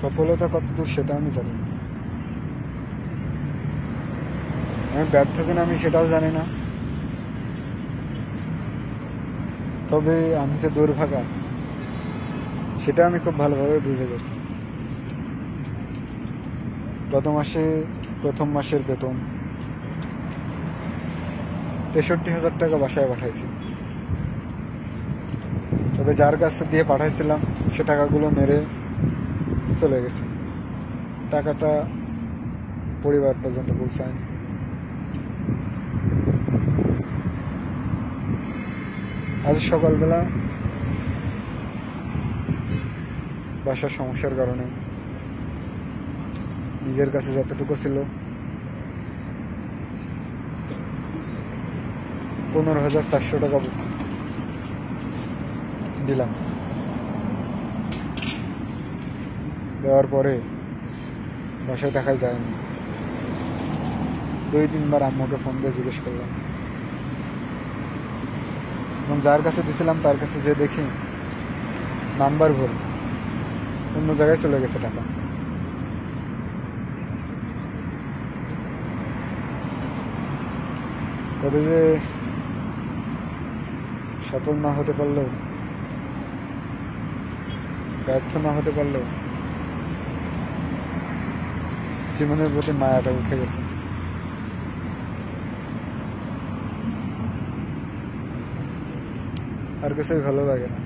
সফলতা কতদূর সেটা আমি জানি না, আমি ব্যর্থ কিনা আমি সেটাও জানি না। তবে আমি যে দুর্ভাগা সেটা আমি খুব ভালোভাবে বুঝে গেছি। প্রথম মাসের বেতন ৬৩,০০০ টাকা বাসায় পাঠাইছি। তবে যার কাছে দিয়ে পাঠাইছিলাম সে টাকাগুলো মেরে চলে গেছে, টাকাটা পরিবার পর্যন্ত পৌঁছায়নি। আজ সকালবেলা বাসার সমস্যার কারণে নিজের কাছে যতটুকু ছিল ১৫,৪০০ টাকা দিলাম। দেওয়ার পরে বাসায় টাকা যায়নি। ২-৩ বার আম্মুকে ফোন দিয়ে জিজ্ঞেস করলাম, এবং যার কাছে দিয়েছিলাম তার কাছে যে দেখি নাম্বার ভুল, অন্য জায়গায় চলে গেছে টাকা। তবে যে সফল না হতে পারলেও, ব্যর্থ না হতে পারলেও জীবনের প্রতি মায়াটা উঠে গেছে। আর কিছুই ভালো লাগে না।